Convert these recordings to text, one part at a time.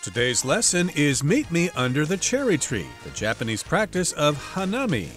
Today's lesson is Meet Me Under the Cherry Tree, the Japanese practice of hanami.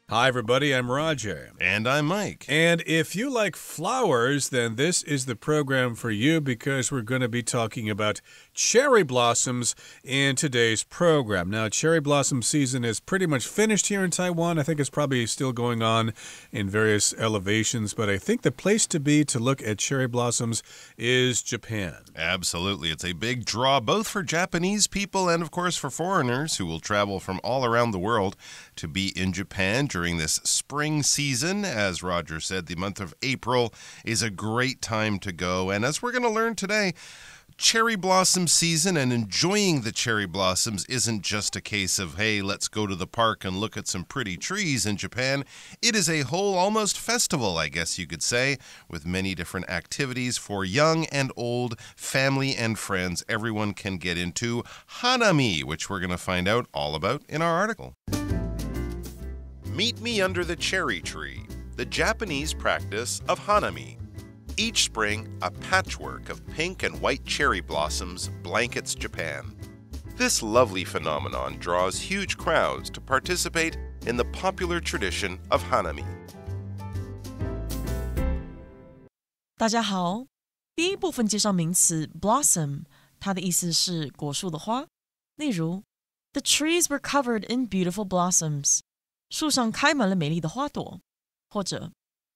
Hi, everybody. I'm Roger. And I'm Mike. And if you like flowers, then this is the program for you because we're going to be talking about cherry blossoms in today's program. Now, cherry blossom season is pretty much finished here in Taiwan. I think it's probably still going on in various elevations, but I think the place to be to look at cherry blossoms is Japan. Absolutely. It's a big draw both for Japanese people and, of course, for foreigners who will travel from all around the world to be in Japan during this spring season. As Roger said, the month of April is a great time to go. And as we're going to learn today, cherry blossom season and enjoying the cherry blossoms isn't just a case of, hey, let's go to the park and look at some pretty trees in Japan. It is a whole almost festival, I guess you could say, with many different activities for young and old, family and friends. Everyone can get into hanami, which we're going to find out all about in our article. Meet me under the cherry tree, the Japanese practice of hanami. Each spring, a patchwork of pink and white cherry blossoms blankets Japan. This lovely phenomenon draws huge crowds to participate in the popular tradition of hanami. 大家好，第一部分介绍名词 blossom， 它的意思是果树的花。例如 The trees were covered in beautiful blossoms. 树上开满了美丽的花朵。或者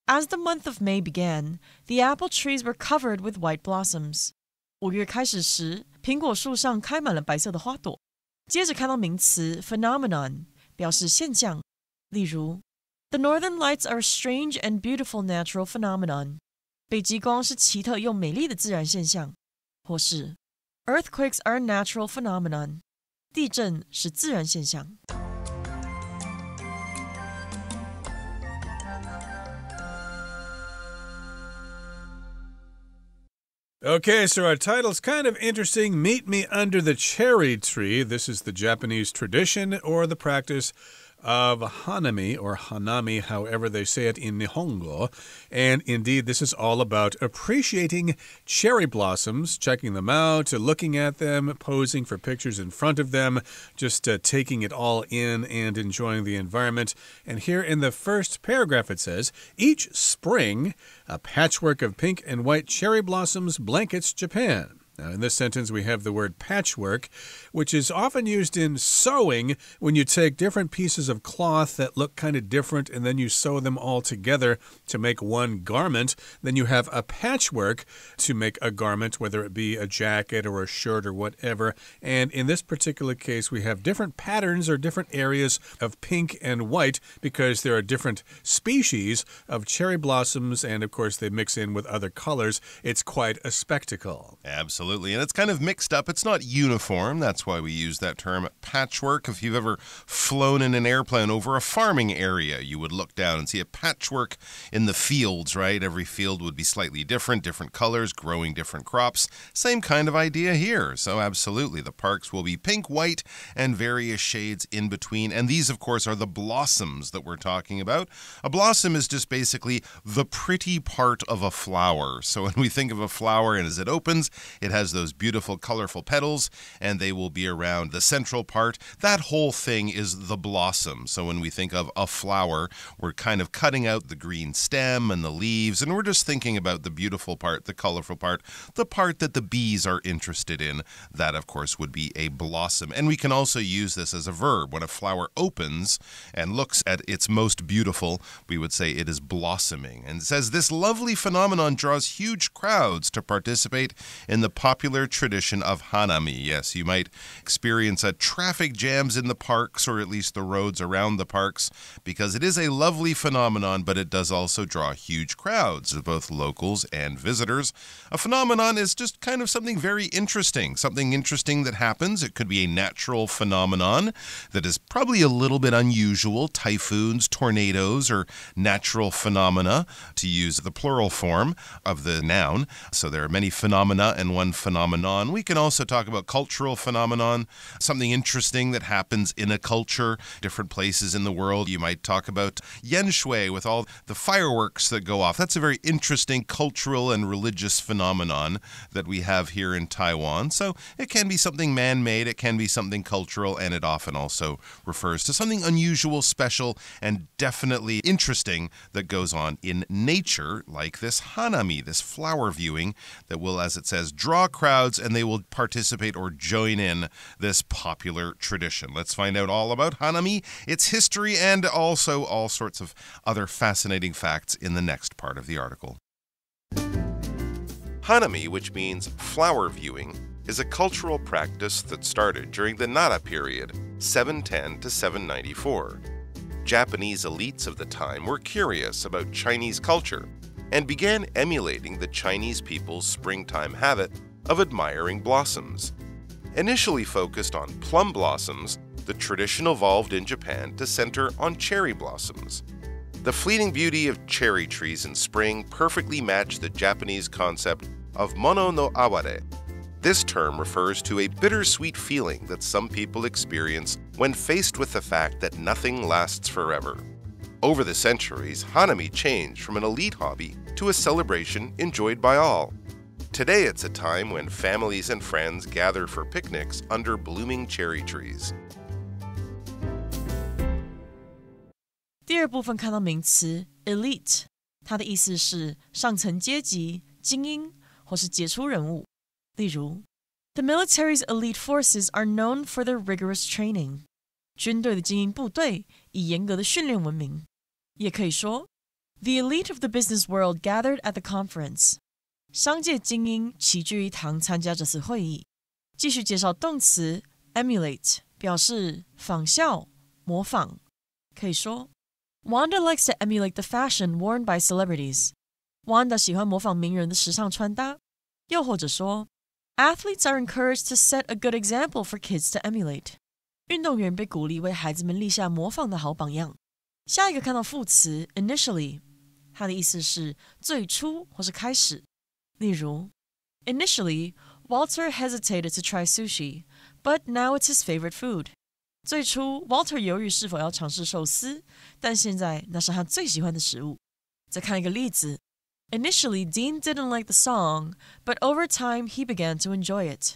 As the month of May began, the apple trees were covered with white blossoms. 5月开始时，苹果树上开满了白色的花朵。接着看到名词 phenomenon， 表示现象。例如 The northern lights are a strange and beautiful natural phenomenon. 北极光是奇特又美丽的自然现象。或是 Earthquakes are a natural phenomenon. 地震是自然现象。Okay, so our title's kind of interesting. Meet Me Under the Cherry Tree. This is the Japanese tradition or the practice of hanami or hanami, however they say it in Nihongo. And indeed, this is all about appreciating cherry blossoms, checking them out, looking at them, posing for pictures in front of them, just taking it all in and enjoying the environment. And here in the first paragraph it says, each spring, a patchwork of pink and white cherry blossoms blankets Japan. Now, in this sentence, we have the word patchwork, which is often used in sewing when you take different pieces of cloth that look kind of different and then you sew them all together to make one garment. Then you have a patchwork to make a garment, whether it be a jacket or a shirt or whatever. And in this particular case, we have different patterns or different areas of pink and white because there are different species of cherry blossoms. And of course, they mix in with other colors. It's quite a spectacle. Absolutely. And it's kind of mixed up. It's not uniform. That's why we use that term patchwork. If you've ever flown in an airplane over a farming area, you would look down and see a patchwork in the fields, right? Every field would be slightly different colors, growing different crops. Same kind of idea here. So absolutely, the parks will be pink, white, and various shades in between. And these, of course, are the blossoms that we're talking about. A blossom is just basically the pretty part of a flower. So when we think of a flower and as it opens, it has those beautiful, colorful petals, and they will be around the central part. That whole thing is the blossom. So when we think of a flower, we're kind of cutting out the green stem and the leaves, and we're just thinking about the beautiful part, the colorful part, the part that the bees are interested in. That, of course, would be a blossom. And we can also use this as a verb. When a flower opens and looks at its most beautiful, we would say it is blossoming. And it says this lovely phenomenon draws huge crowds to participate in the popular tradition of hanami. Yes, you might experience traffic jams in the parks, or at least the roads around the parks, because it is a lovely phenomenon, but it does also draw huge crowds of both locals and visitors. A phenomenon is just kind of something very interesting, that happens. It could be a natural phenomenon that is probably a little bit unusual, typhoons, tornadoes, or natural phenomena, to use the plural form of the noun. So there are many phenomena in one one phenomenon. We can also talk about cultural phenomenon, something interesting that happens in a culture, different places in the world. You might talk about Yen Shui with all the fireworks that go off. That's a very interesting cultural and religious phenomenon that we have here in Taiwan. So it can be something man-made, it can be something cultural, and it often also refers to something unusual, special, and definitely interesting that goes on in nature, like this hanami, this flower viewing that will, as it says, draw crowds and they will participate or join in this popular tradition. Let's find out all about hanami, its history, and also all sorts of other fascinating facts in the next part of the article. Hanami, which means flower viewing, is a cultural practice that started during the Nara period, 710 to 794. Japanese elites of the time were curious about Chinese culture and began emulating the Chinese people's springtime habit of admiring blossoms. Initially focused on plum blossoms, the tradition evolved in Japan to center on cherry blossoms. The fleeting beauty of cherry trees in spring perfectly matched the Japanese concept of mono no aware. This term refers to a bittersweet feeling that some people experience when faced with the fact that nothing lasts forever. Over the centuries, hanami changed from an elite hobby to a celebration enjoyed by all. Today it's a time when families and friends gather for picnics under blooming cherry trees. 第二部分看到名词 elite， 它的意思是上层阶级、精英或是杰出人物。例如 The military's elite forces are known for their rigorous training. 军队的精英部队以严格的训练闻名。也可以说 The elite of the business world gathered at the conference. 商界精英齐聚一堂参加这次会议。继续介绍动词 emulate， 表示仿效、模仿。可以说 Wanda likes to emulate the fashion worn by celebrities. Wanda 喜欢模仿名人的时尚穿搭。又或者说 Athletes are encouraged to set a good example for kids to emulate. 运动员被鼓励为孩子们立下模仿的好榜样。下一个看到副词 initially， 它的意思是最初或是开始。例如 Initially, Walter hesitated to try sushi, but now it's his favorite food. 最初 Walter 犹豫是否要尝试寿司，但现在那是他最喜欢的食物。再看一个例子Initially, Dean didn't like the song, but over time he began to enjoy it.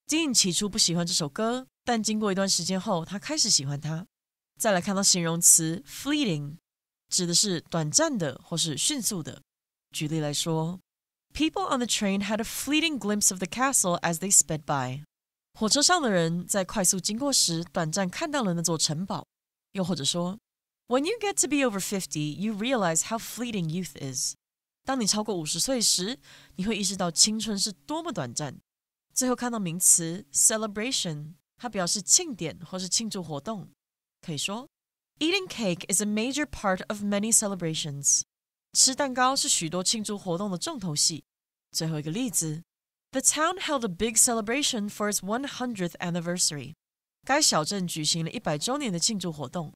Dean 起初不喜欢这首歌，但经过一段时间后，他开始喜欢它。再来看到形容词 fleeting， 指的是短暂的或是迅速的。举例来说 People on the train had a fleeting glimpse of the castle as they sped by. 火车上的人在快速经过时，短暂看到了那座城堡。又或者说 When you get to be over 50, you realize how fleeting youth is. 当你超过50岁时，你会意识到青春是多么短暂。最后看到名词 celebration， 它表示庆典或是庆祝活动。可以说 Eating cake is a major part of many celebrations. 吃蛋糕是许多庆祝活动的重头戏。最后一个例子 The town held a big celebration for its 100th anniversary. 该小镇举行了100周年的庆祝活动。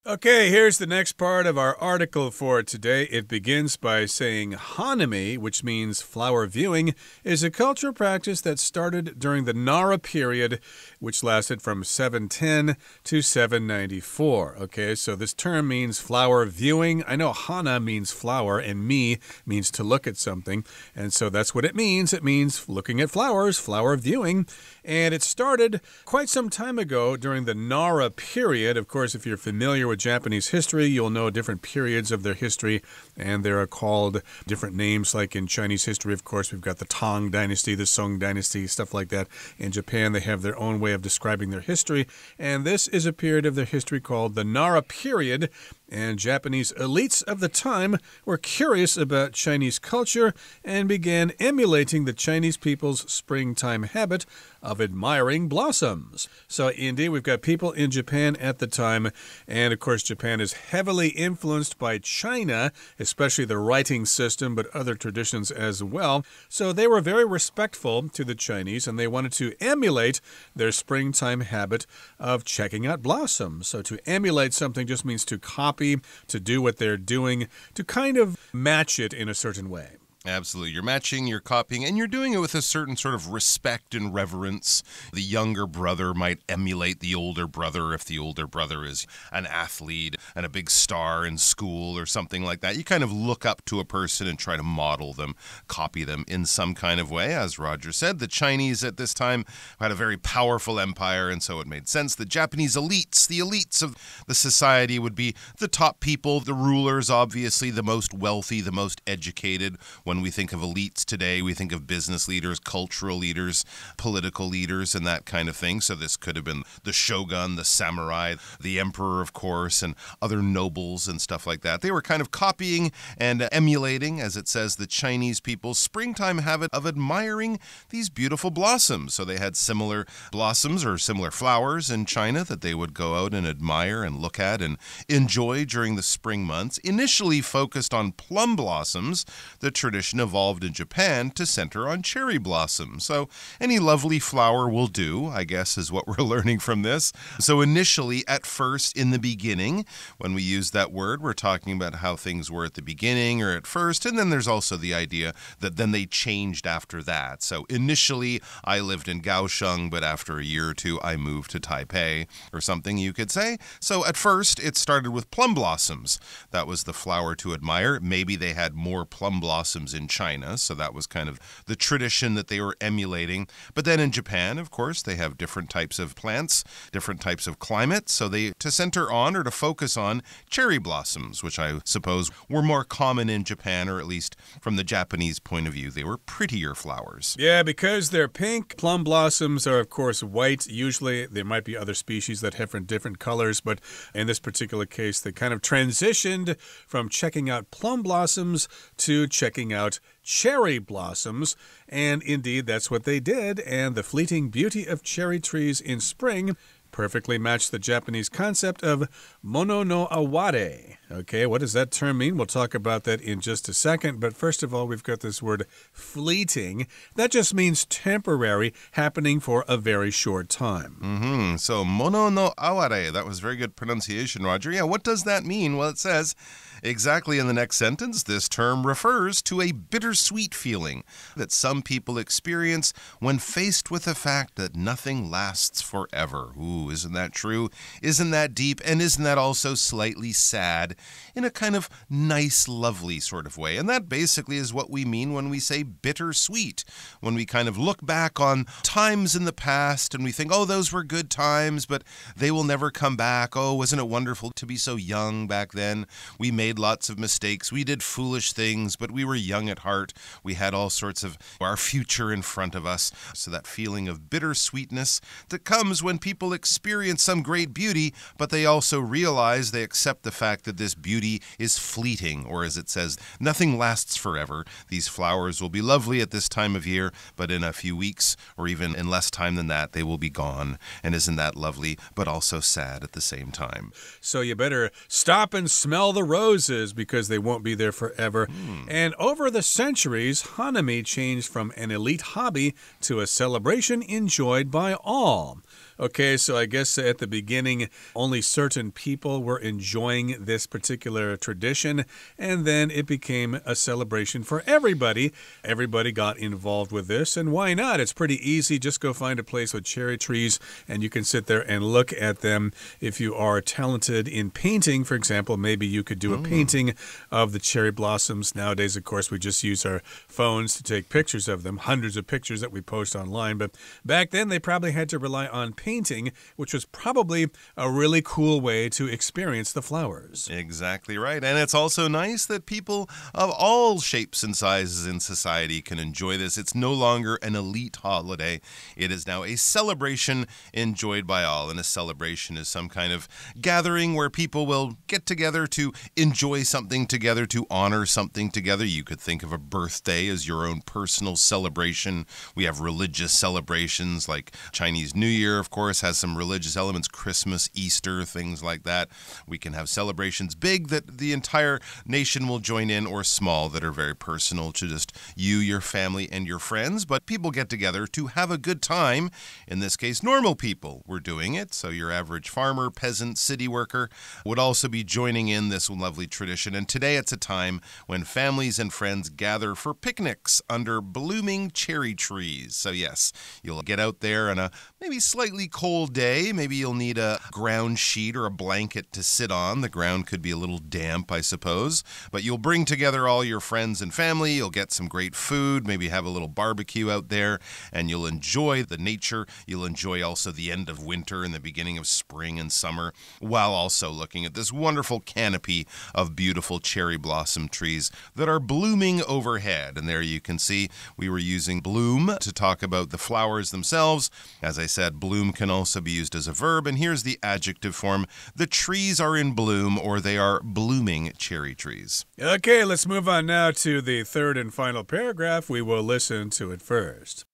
Okay, here's the next part of our article for today. It begins by saying hanami, which means flower viewing, is a cultural practice that started during the Nara period, which lasted from 710 to 794. Okay, so this term means flower viewing. I know hana means flower and mi means to look at something, and so that's what it means. It means looking at flowers, flower viewing, and it started quite some time ago during the Nara period. Of course, if you're familiar with Japanese history, you'll know different periods of their history, and they are called different names. Like in Chinese history, of course, we've got the Tang Dynasty, the Song Dynasty, stuff like that. In Japan, they have their own way of describing their history, and this is a period of their history called the Nara period, And Japanese elites of the time were curious about Chinese culture and began emulating the Chinese people's springtime habit of admiring blossoms. So, indeed, we've got people in Japan at the time, and of course, Japan is heavily influenced by China, especially the writing system, but other traditions as well. So, they were very respectful to the Chinese, and they wanted to emulate their springtime habit of checking out blossoms. So, to emulate something just means to copy, to do what they're doing, to kind of match it in a certain way. Absolutely. You're matching, you're copying, and you're doing it with a certain sort of respect and reverence. The younger brother might emulate the older brother if the older brother is an athlete and a big star in school or something like that. You kind of look up to a person and try to model them, copy them in some kind of way. As Roger said, the Chinese at this time had a very powerful empire, and so it made sense. The Japanese elites, the elites of the society would be the top people, the rulers, obviously, the most wealthy, the most educated. When we think of elites today, we think of business leaders, cultural leaders, political leaders, and that kind of thing. So this could have been the shogun, the samurai, the emperor, of course, and other nobles and stuff like that. They were kind of copying and emulating, as it says, the Chinese people's springtime habit of admiring these beautiful blossoms. So they had similar blossoms or similar flowers in China that they would go out and admire and look at and enjoy during the spring months. Initially focused on plum blossoms, the tradition evolved in Japan to center on cherry blossoms. So any lovely flower will do, I guess, is what we're learning from this. So initially, at first, in the beginning, when we use that word, we're talking about how things were at the beginning or at first, and then there's also the idea that then they changed after that. So initially, I lived in Kaohsiung, but after a year or two, I moved to Taipei, or something you could say. So at first, it started with plum blossoms. That was the flower to admire. Maybe they had more plum blossoms in China, so that was kind of the tradition that they were emulating. But then in Japan, of course, they have different types of plants, different types of climates, so to center on or to focus on cherry blossoms, which I suppose were more common in Japan, or at least from the Japanese point of view, they were prettier flowers. Yeah, because they're pink, plum blossoms are, of course, white. Usually, there might be other species that have different colors, but in this particular case, they kind of transitioned from checking out plum blossoms to checking out cherry blossoms, and indeed that's what they did, and the fleeting beauty of cherry trees in spring perfectly matched the Japanese concept of mono no aware. Okay, what does that term mean? We'll talk about that in just a second, but first of all, we've got this word fleeting. That just means temporary, happening for a very short time. So mono no aware, that was very good pronunciation, Roger. Yeah, what does that mean? Well, it says exactly in the next sentence, this term refers to a bittersweet feeling that some people experience when faced with the fact that nothing lasts forever. Ooh, isn't that true? Isn't that deep? And isn't that also slightly sad in a kind of nice, lovely sort of way? And that basically is what we mean when we say bittersweet. When we kind of look back on times in the past and we think, oh, those were good times, but they will never come back. Oh, wasn't it wonderful to be so young back then? We made lots of mistakes. We did foolish things, but we were young at heart. We had all sorts of our future in front of us. So that feeling of bittersweetness that comes when people experience some great beauty, but they also realize, they accept the fact that this beauty is fleeting, or as it says, nothing lasts forever. These flowers will be lovely at this time of year, but in a few weeks, or even in less time than that, they will be gone. And isn't that lovely, but also sad at the same time? So you better stop and smell the roses, because they won't be there forever. And over the centuries, Hanami changed from an elite hobby to a celebration enjoyed by all. Okay, so I guess at the beginning, only certain people were enjoying this particular tradition, and then it became a celebration for everybody. Everybody got involved with this, and why not? It's pretty easy. Just go find a place with cherry trees, and you can sit there and look at them. If you are talented in painting, for example, maybe you could do a painting of the cherry blossoms. Nowadays, of course, we just use our phones to take pictures of them, hundreds of pictures that we post online, but back then they probably had to rely on painting, which was probably a really cool way to experience the flowers. Exactly right. And it's also nice that people of all shapes and sizes in society can enjoy this. It's no longer an elite holiday. It is now a celebration enjoyed by all. And a celebration is some kind of gathering where people will get together to enjoy something together, to honor something together. You could think of a birthday as your own personal celebration. We have religious celebrations like Chinese New Year, of course, has some religious elements, Christmas, Easter, things like that. We can have celebrations big that the entire nation will join in, or small that are very personal to just you, your family, and your friends. But people get together to have a good time. In this case, normal people were doing it. So your average farmer, peasant, city worker would also be joining in this lovely tradition. And today it's a time when families and friends gather for picnics under blooming cherry trees. So yes, you'll get out there on a maybe slightly cold day. Maybe you'll need a ground sheet or a blanket to sit on. The ground could be a little damp, I suppose. But you'll bring together all your friends and family. You'll get some great food, maybe have a little barbecue out there, and you'll enjoy the nature. You'll enjoy also the end of winter and the beginning of spring and summer, while also looking at this wonderful canopy of beautiful cherry blossom trees that are blooming overhead. And there you can see we were using bloom to talk about the flowers themselves. As I said, bloom can also be used as a verb, and here's the adjective form. The trees are in bloom, or they are blooming cherry trees. Okay, let's move on now to the third and final paragraph. We will listen to it first.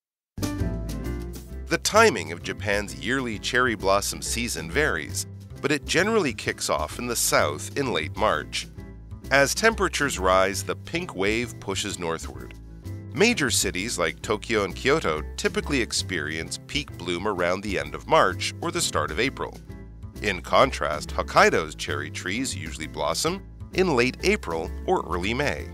The timing of Japan's yearly cherry blossom season varies, but it generally kicks off in the south in late March. As temperatures rise, the pink wave pushes northward. Major cities like Tokyo and Kyoto typically experience peak bloom around the end of March or the start of April. In contrast, Hokkaido's cherry trees usually blossom in late April or early May.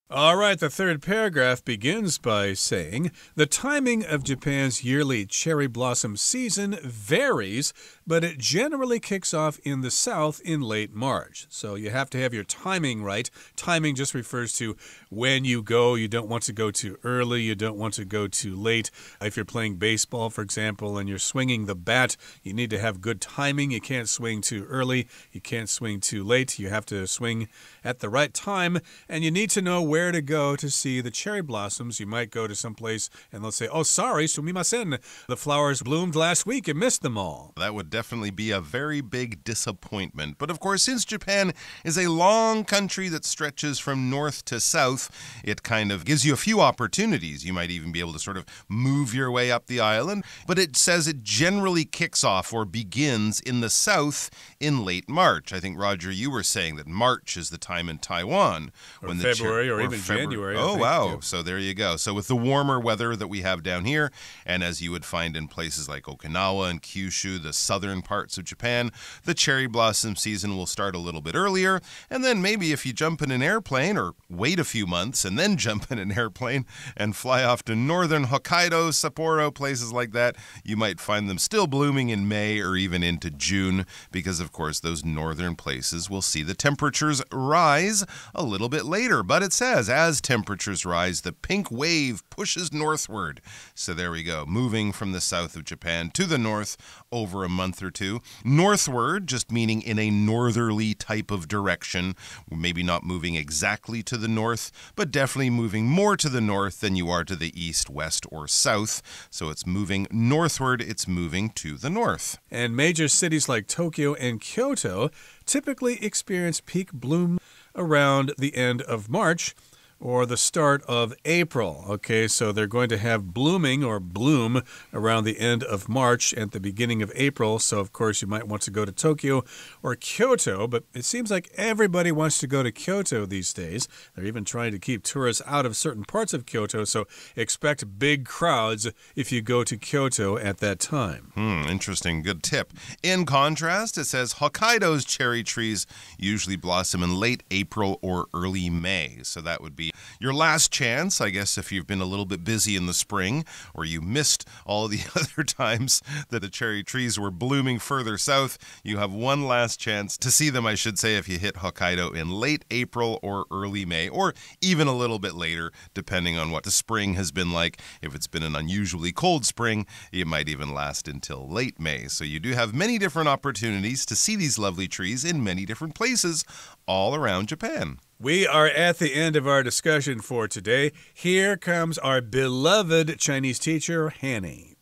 All right, the third paragraph begins by saying, the timing of Japan's yearly cherry blossom season varies, but it generally kicks off in the south in late March. So you have to have your timing right. Timing just refers to when you go. You don't want to go too early. You don't want to go too late. If you're playing baseball, for example, and you're swinging the bat, you need to have good timing. You can't swing too early. You can't swing too late. You have to swing at the right time, and you need to know where to go to see the cherry blossoms. You might go to some place and they'll say, oh, sorry, sumimasen. The flowers bloomed last week. You missed them all. That would definitely be a very big disappointment. But of course, since Japan is a long country that stretches from north to south, it kind of gives you a few opportunities. You might even be able to sort of move your way up the island. But it says it generally kicks off or begins in the south in late March. I think, Roger, you were saying that March is the time in Taiwan. Or February or even January. Oh, wow. Yeah. So there you go. So with the warmer weather that we have down here, and as you would find in places like Okinawa and Kyushu, the southern parts of Japan, the cherry blossom season will start a little bit earlier. And then maybe if you jump in an airplane or wait a few months and then jump in an airplane and fly off to northern Hokkaido, Sapporo, places like that, you might find them still blooming in May or even into June because, of course, those northern places will see the temperatures rise a little bit later. But it says, as temperatures rise, the pink wave pushes northward. So there we go, moving from the south of Japan to the north over a month or two. Northward, just meaning in a northerly type of direction. Maybe not moving exactly to the north, but definitely moving more to the north than you are to the east, west, or south. So it's moving northward, it's moving to the north. And major cities like Tokyo and Kyoto typically experience peak bloom around the end of March or the start of April. Okay, so they're going to have blooming or bloom around the end of March and the beginning of April. So, of course, you might want to go to Tokyo or Kyoto, but it seems like everybody wants to go to Kyoto these days. They're even trying to keep tourists out of certain parts of Kyoto, so expect big crowds if you go to Kyoto at that time. Interesting. Good tip. In contrast, it says Hokkaido's cherry trees usually blossom in late April or early May. So that would be Your last chance, I guess, if you've been a little bit busy in the spring or you missed all the other times that the cherry trees were blooming further south, you have one last chance to see them, I should say, if you hit Hokkaido in late April or early May, or even a little bit later, depending on what the spring has been like. If it's been an unusually cold spring, it might even last until late May. So you do have many different opportunities to see these lovely trees in many different places all around Japan. We are at the end of our discussion for today. Here comes our beloved Chinese teacher, Hanny.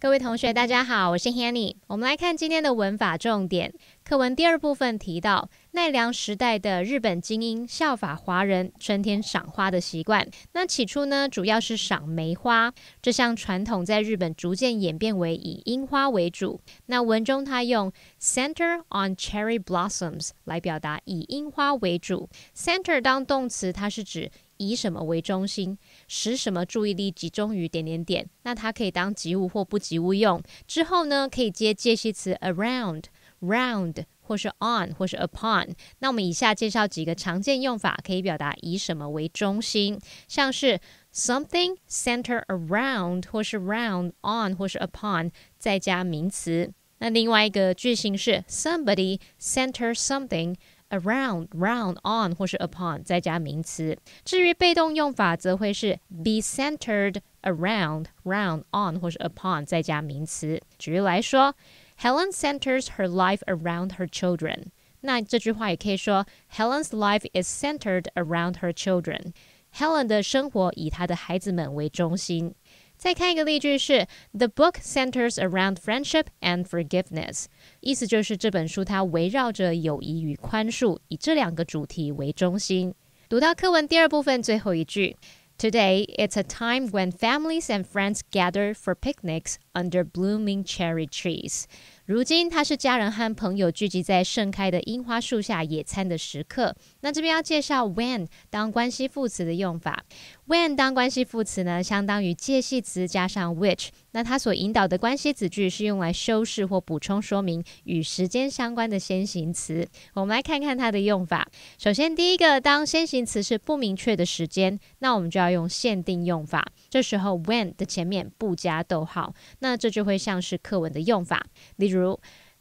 各位同学大家好，我是 Hanny。 我们来看今天的文法重点。课文第二部分提到奈良时代的日本精英效法华人春天赏花的习惯。那起初呢，主要是赏梅花，这项传统在日本逐渐演变为以樱花为主。那文中它用 center on cherry blossoms 来表达以樱花为主。 center 当动词，它是指以什么为中心，使什么注意力集中于点点点。那它可以当及物或不及物用。之后呢，可以接介系词 around、round 或是 on 或是 upon。那我们以下介绍几个常见用法，可以表达以什么为中心，像是 something center around 或是 round on 或是 upon 再加名词。那另外一个句型是 somebody center something around, round, on 或是 upon 再加名词。至于被动用法则会是 be centered around, round, on 或是 upon 再加名词。举例来说 Helen centers her life around her children。 那这句话也可以说 Helen's life is centered around her children。 Helen 的生活以她的孩子们为中心。再看一个例句是 The book centers around friendship and forgiveness。 意思就是这本书它围绕着友谊与宽恕，以这两个主题为中心。读到课文第二部分最后一句 Today, it's a time when families and friends gather for picnics under blooming cherry trees。 如今它是家人和朋友聚集在盛开的樱花树下野餐的时刻。那这边要介绍 when 当关系副词的用法。 when 当关系副词呢，相当于介系词加上 which。 那它所引导的关系子句是用来修饰或补充说明与时间相关的先行词。我们来看看它的用法。首先第一个，当先行词是不明确的时间，那我们就要用限定用法。这时候 when 的前面不加逗号，那这就会像是课文的用法。例如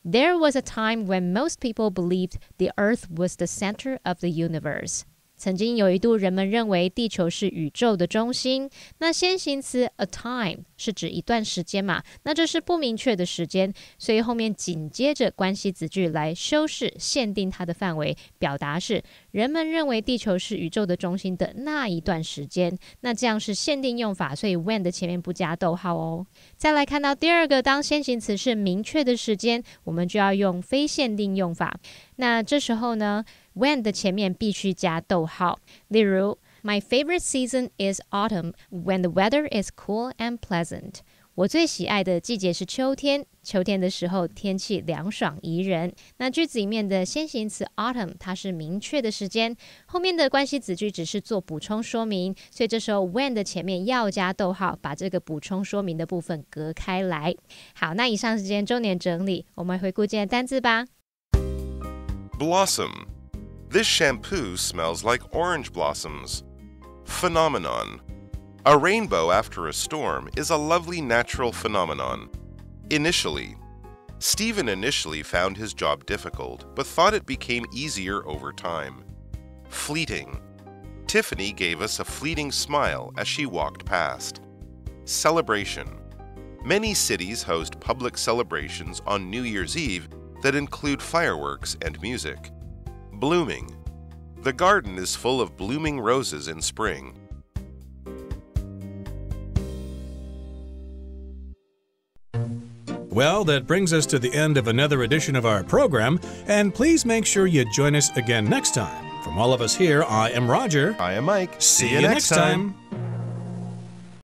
There was a time when most people believed the Earth was the center of the universe。 曾经有一度人们认为地球是宇宙的中心。那先行词 a time 是指一段时间嘛，那这是不明确的时间，所以后面紧接着关系子句来修饰限定它的范围，表达是人们认为地球是宇宙的中心的那一段时间。那这样是限定用法，所以 when 的前面不加逗号哦。再来看到第二个，当先行词是明确的时间，我们就要用非限定用法。那这时候呢when 的前面必须加逗号。例如 My favorite season is autumn when the weather is cool and pleasant。 我最喜爱的季节是秋天，秋天的时候天气凉爽宜人。那句子里面的先行词 autumn 它是明确的时间，后面的关系子句只是做补充说明，所以这时候 when 的前面要加逗号，把这个补充说明的部分隔开来。好，那以上是今天重点整理，我们回顾今天的单字吧。 Blossom. This shampoo smells like orange blossoms. Phenomenon. A rainbow after a storm is a lovely natural phenomenon. Initially. Stephen initially found his job difficult, but thought it became easier over time. Fleeting. Tiffany gave us a fleeting smile as she walked past. Celebration. Many cities host public celebrations on New Year's Eve that include fireworks and music. Blooming. The garden is full of blooming roses in spring. Well, that brings us to the end of another edition of our program, and please make sure you join us again next time. From all of us here, I am Roger. I am Mike. See you next time.